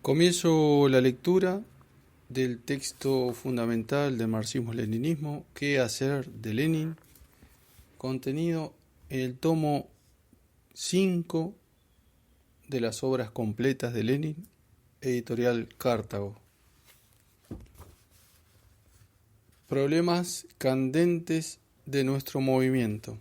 Comienzo la lectura del texto fundamental del marxismo-leninismo, ¿Qué hacer de Lenin?, contenido en el tomo 5 de las obras completas de Lenin, editorial Cartago. Problemas candentes de nuestro movimiento.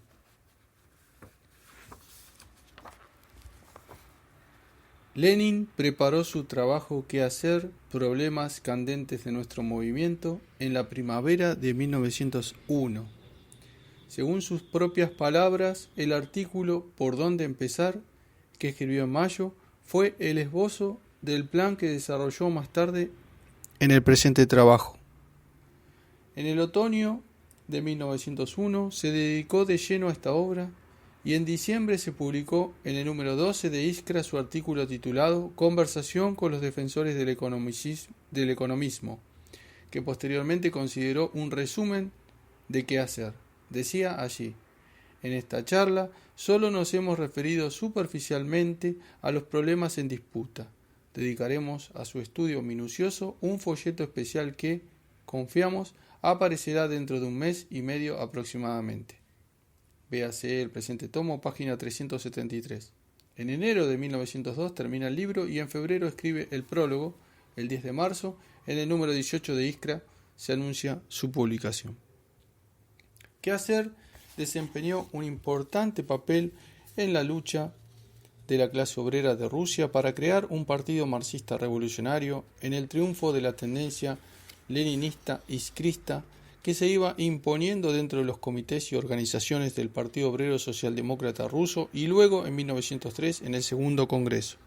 Lenin preparó su trabajo ¿Qué hacer? Problemas candentes de nuestro movimiento en la primavera de 1901. Según sus propias palabras, el artículo ¿Por dónde empezar?, que escribió en mayo, fue el esbozo del plan que desarrolló más tarde en el presente trabajo. En el otoño de 1901 se dedicó de lleno a esta obra y en diciembre se publicó en el número 12 de Iskra su artículo titulado Conversación con los defensores del economismo, que posteriormente consideró un resumen de qué hacer. Decía allí: en esta charla solo nos hemos referido superficialmente a los problemas en disputa. Dedicaremos a su estudio minucioso un folleto especial que, confiamos, aparecerá dentro de un mes y medio aproximadamente. Véase el presente tomo, página 373. En enero de 1902 termina el libro y en febrero escribe el prólogo. El 10 de marzo, en el número 18 de Iskra, se anuncia su publicación. ¿Qué hacer? Desempeñó un importante papel en la lucha de la clase obrera de Rusia para crear un partido marxista revolucionario en el triunfo de la tendencia leninista iskrista que se iba imponiendo dentro de los comités y organizaciones del Partido Obrero Socialdemócrata Ruso y luego en 1903 en el Segundo Congreso.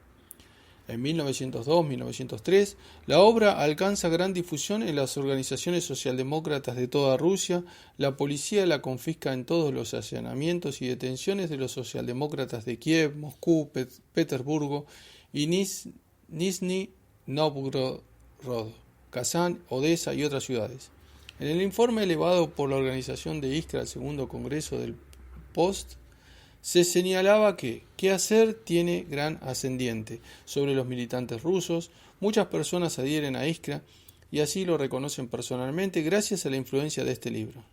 En 1902-1903 la obra alcanza gran difusión en las organizaciones socialdemócratas de toda Rusia. La policía la confisca en todos los allanamientos y detenciones de los socialdemócratas de Kiev, Moscú, Petersburgo y Nizhny Novgorod, Kazán, Odessa y otras ciudades. En el informe elevado por la organización de Iskra al Segundo Congreso del Post, se señalaba que ¿qué hacer? Tiene gran ascendiente sobre los militantes rusos. Muchas personas adhieren a Iskra y así lo reconocen personalmente gracias a la influencia de este libro.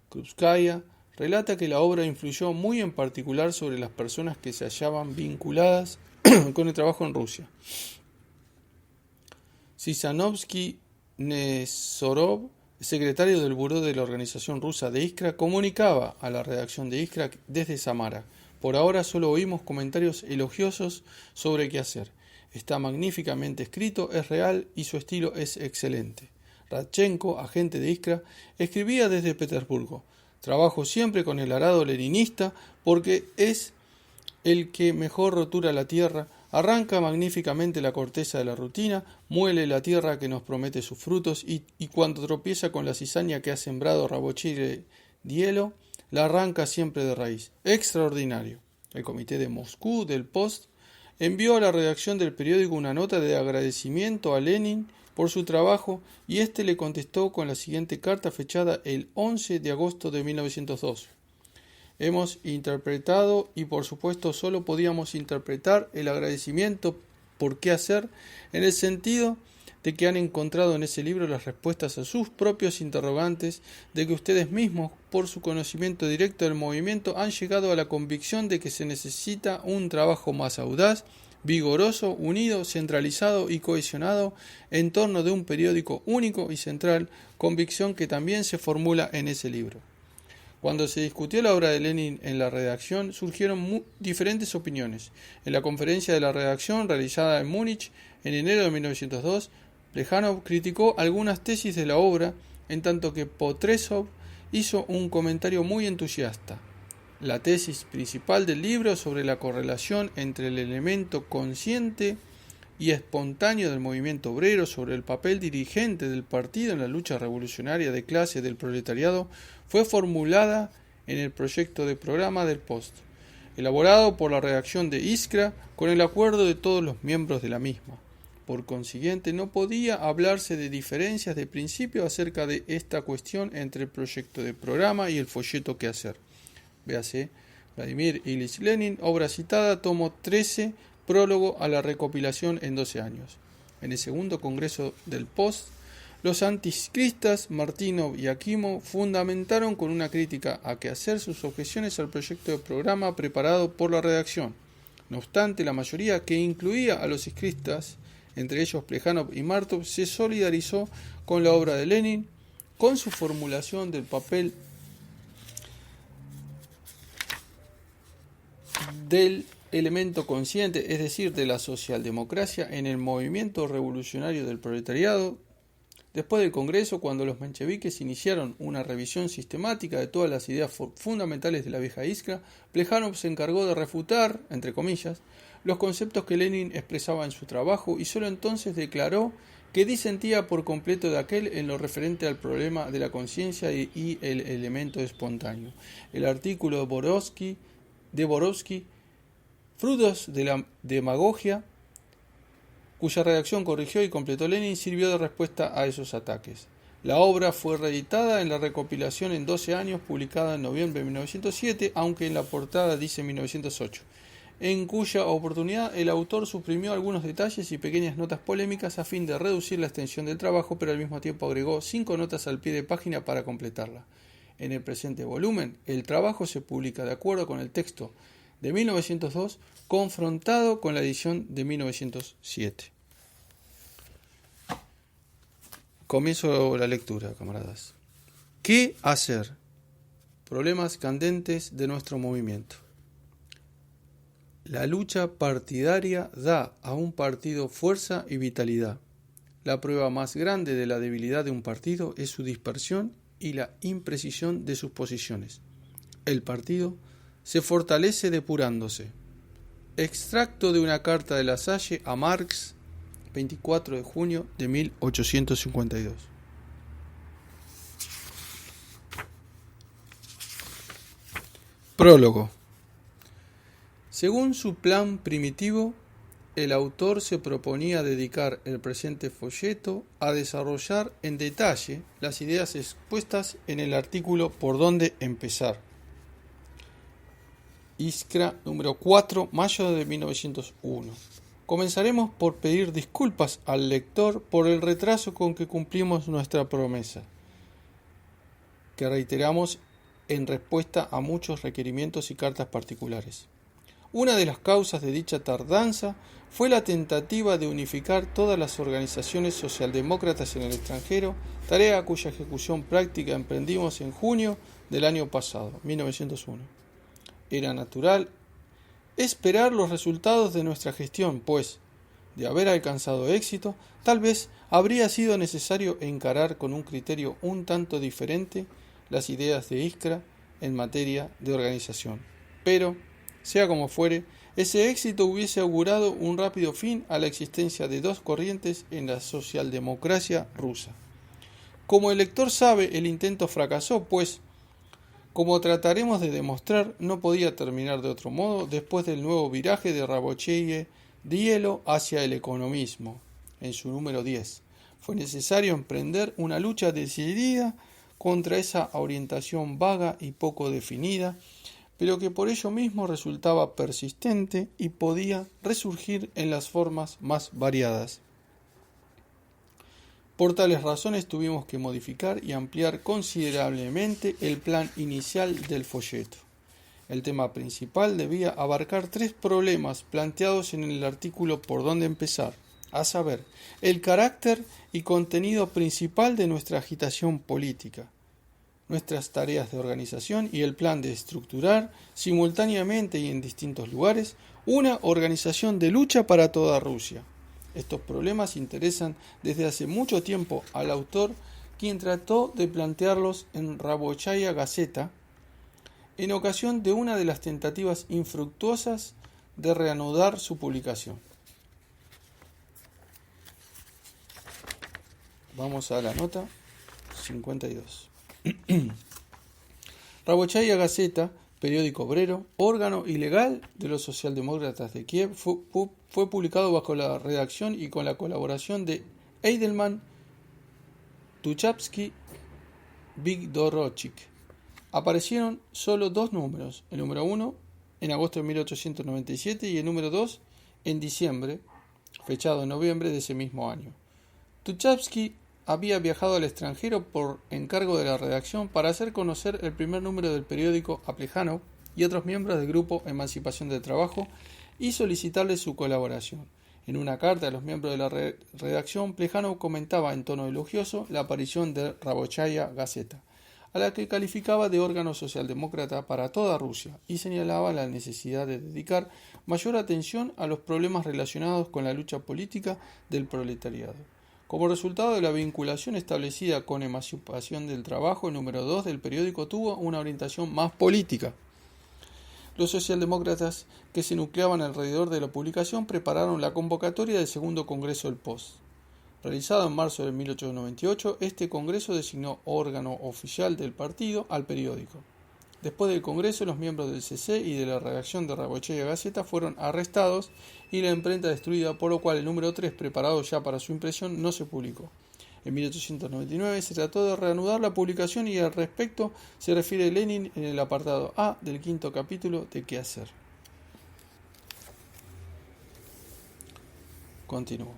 Krupskaya relata que la obra influyó muy en particular sobre las personas que se hallaban vinculadas con el trabajo en Rusia. Sisanovsky Nesorov, secretario del buró de la organización rusa de Iskra, comunicaba a la redacción de Iskra desde Samara: por ahora solo oímos comentarios elogiosos sobre qué hacer. Está magníficamente escrito, es real y su estilo es excelente. Radchenko, agente de Iskra, escribía desde Petersburgo: trabajo siempre con el arado leninista porque es el que mejor rotura la tierra, arranca magníficamente la corteza de la rutina, muele la tierra que nos promete sus frutos y cuando tropieza con la cizaña que ha sembrado Rabochire Dielo, la arranca siempre de raíz. Extraordinario. El comité de Moscú del Post envió a la redacción del periódico una nota de agradecimiento a Lenin por su trabajo y éste le contestó con la siguiente carta fechada el 11 de agosto de 1902. Hemos interpretado y por supuesto solo podíamos interpretar el agradecimiento por qué hacer en el sentido de que han encontrado en ese libro las respuestas a sus propios interrogantes, de que ustedes mismos, por su conocimiento directo del movimiento, han llegado a la convicción de que se necesita un trabajo más audaz, vigoroso, unido, centralizado y cohesionado en torno de un periódico único y central, convicción que también se formula en ese libro. Cuando se discutió la obra de Lenin en la redacción, surgieron diferentes opiniones. En la conferencia de la redacción realizada en Múnich en enero de 1902, Plejánov criticó algunas tesis de la obra, en tanto que Potresov hizo un comentario muy entusiasta. La tesis principal del libro sobre la correlación entre el elemento consciente y espontáneo del movimiento obrero sobre el papel dirigente del partido en la lucha revolucionaria de clase del proletariado fue formulada en el proyecto de programa del Post, elaborado por la redacción de Iskra con el acuerdo de todos los miembros de la misma. Por consiguiente, no podía hablarse de diferencias de principio acerca de esta cuestión entre el proyecto de programa y el folleto que hacer. Véase Vladimir Ilich Lenin, obra citada, tomo 13, prólogo a la recopilación en 12 años. En el segundo congreso del Post, los anticristas Martínov y Akimov fundamentaron con una crítica a qué hacer sus objeciones al proyecto de programa preparado por la redacción. No obstante, la mayoría, que incluía a los cristas, entre ellos Plejanov y Martov, se solidarizó con la obra de Lenin, con su formulación del papel del elemento consciente, es decir, de la socialdemocracia en el movimiento revolucionario del proletariado. Después del Congreso, cuando los mencheviques iniciaron una revisión sistemática de todas las ideas fundamentales de la vieja Iskra, Plejanov se encargó de refutar, entre comillas, los conceptos que Lenin expresaba en su trabajo y solo entonces declaró que disentía por completo de aquel en lo referente al problema de la conciencia y el elemento espontáneo. El artículo de Borovsky, Frutos de la demagogia, cuya redacción corrigió y completó Lenin, sirvió de respuesta a esos ataques. La obra fue reeditada en la recopilación en 12 años, publicada en noviembre de 1907, aunque en la portada dice 1908, en cuya oportunidad el autor suprimió algunos detalles y pequeñas notas polémicas a fin de reducir la extensión del trabajo, pero al mismo tiempo agregó 5 notas al pie de página para completarla. En el presente volumen, el trabajo se publica de acuerdo con el texto de 1902, confrontado con la edición de 1907. Comienzo la lectura, camaradas. ¿Qué hacer? Problemas candentes de nuestro movimiento. La lucha partidaria da a un partido fuerza y vitalidad. La prueba más grande de la debilidad de un partido es su dispersión y la imprecisión de sus posiciones. El partido se fortalece depurándose. Extracto de una carta de La Salle a Marx, 24 de junio de 1852. Prólogo. Según su plan primitivo, el autor se proponía dedicar el presente folleto a desarrollar en detalle las ideas expuestas en el artículo Por dónde empezar. Iskra número 4, mayo de 1901. Comenzaremos por pedir disculpas al lector por el retraso con que cumplimos nuestra promesa, que reiteramos en respuesta a muchos requerimientos y cartas particulares. Una de las causas de dicha tardanza fue la tentativa de unificar todas las organizaciones socialdemócratas en el extranjero, tarea cuya ejecución práctica emprendimos en junio del año pasado, 1901. Era natural esperar los resultados de nuestra gestión, pues, de haber alcanzado éxito, tal vez habría sido necesario encarar con un criterio un tanto diferente las ideas de Iskra en materia de organización. Pero, sea como fuere, ese éxito hubiese augurado un rápido fin a la existencia de dos corrientes en la socialdemocracia rusa. Como el lector sabe, el intento fracasó, pues, como trataremos de demostrar, no podía terminar de otro modo después del nuevo viraje de Rabotcheye-Dielo hacia el economismo, en su número 10. Fue necesario emprender una lucha decidida contra esa orientación vaga y poco definida, pero que por ello mismo resultaba persistente y podía resurgir en las formas más variadas. Por tales razones tuvimos que modificar y ampliar considerablemente el plan inicial del folleto. El tema principal debía abarcar 3 problemas planteados en el artículo Por dónde empezar, a saber, el carácter y contenido principal de nuestra agitación política, nuestras tareas de organización y el plan de estructurar, simultáneamente y en distintos lugares, una organización de lucha para toda Rusia. Estos problemas interesan desde hace mucho tiempo al autor, quien trató de plantearlos en Rabochaya Gazeta, en ocasión de una de las tentativas infructuosas de reanudar su publicación. Vamos a la nota 52. Rabochaya Gazeta, periódico obrero, órgano ilegal de los socialdemócratas de Kiev, fue publicado bajo la redacción y con la colaboración de Eidelman, Tuchavsky, Vigdorochik. Aparecieron solo 2 números, el número 1 en agosto de 1897 y el número 2 en diciembre, fechado en noviembre de ese mismo año. Tucholsky había viajado al extranjero por encargo de la redacción para hacer conocer el primer número del periódico a Plejánov y otros miembros del grupo Emancipación del Trabajo y solicitarles su colaboración. En una carta a los miembros de la redacción, Plejánov comentaba en tono elogioso la aparición de Rabochaya Gazeta, a la que calificaba de órgano socialdemócrata para toda Rusia, y señalaba la necesidad de dedicar mayor atención a los problemas relacionados con la lucha política del proletariado. Como resultado de la vinculación establecida con Emancipación del Trabajo, el número 2 del periódico tuvo una orientación más política. Los socialdemócratas que se nucleaban alrededor de la publicación prepararon la convocatoria del segundo Congreso del Post. Realizado en marzo de 1898, este Congreso designó órgano oficial del partido al periódico. Después del Congreso, los miembros del CC y de la redacción de Rabochaya Gazeta fueron arrestados y la imprenta destruida, por lo cual el número 3, preparado ya para su impresión, no se publicó. En 1899 se trató de reanudar la publicación y al respecto se refiere Lenin en el apartado A del quinto capítulo de ¿Qué hacer? Continúo.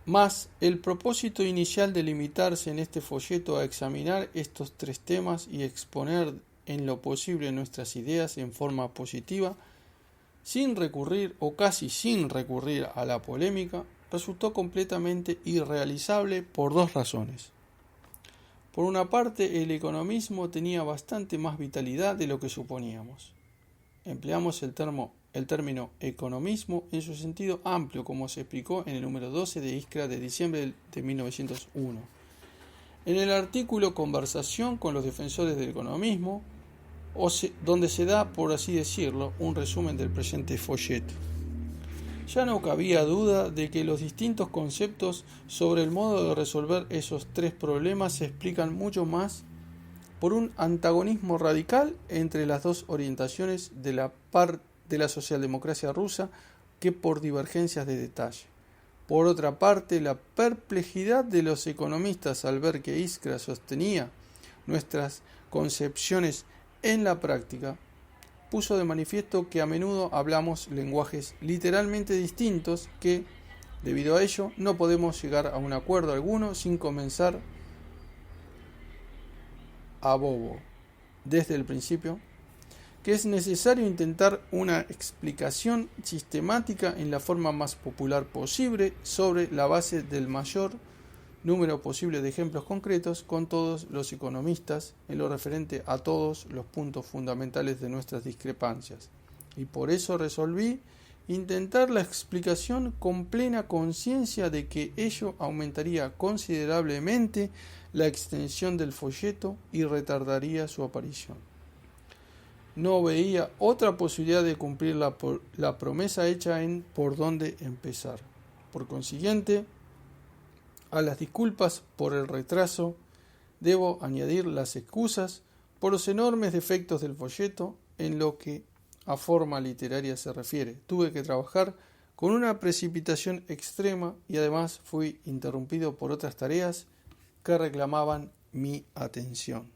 Mas el propósito inicial de limitarse en este folleto a examinar estos tres temas y exponer en lo posible nuestras ideas en forma positiva, sin recurrir o casi sin recurrir a la polémica, resultó completamente irrealizable por dos razones. Por una parte, el economismo tenía bastante más vitalidad de lo que suponíamos. Empleamos el término economismo en su sentido amplio, como se explicó en el número 12 de Iskra de diciembre de 1901. En el artículo Conversación con los defensores del economismo, donde se da, por así decirlo, un resumen del presente folleto. Ya no cabía duda de que los distintos conceptos sobre el modo de resolver esos tres problemas se explican mucho más por un antagonismo radical entre las dos orientaciones de la socialdemocracia rusa que por divergencias de detalle. Por otra parte, la perplejidad de los economistas al ver que Iskra sostenía nuestras concepciones en la práctica, puso de manifiesto que a menudo hablamos lenguajes literalmente distintos que, debido a ello, no podemos llegar a un acuerdo alguno sin comenzar a bobo desde el principio, que es necesario intentar una explicación sistemática en la forma más popular posible sobre la base del mayor número posible de ejemplos concretos con todos los economistas en lo referente a todos los puntos fundamentales de nuestras discrepancias. Y por eso resolví intentar la explicación con plena conciencia de que ello aumentaría considerablemente la extensión del folleto y retardaría su aparición. No veía otra posibilidad de cumplir la promesa hecha en por dónde empezar. Por consiguiente, a las disculpas por el retraso debo añadir las excusas por los enormes defectos del folleto en lo que a forma literaria se refiere. Tuve que trabajar con una precipitación extrema y además fui interrumpido por otras tareas que reclamaban mi atención.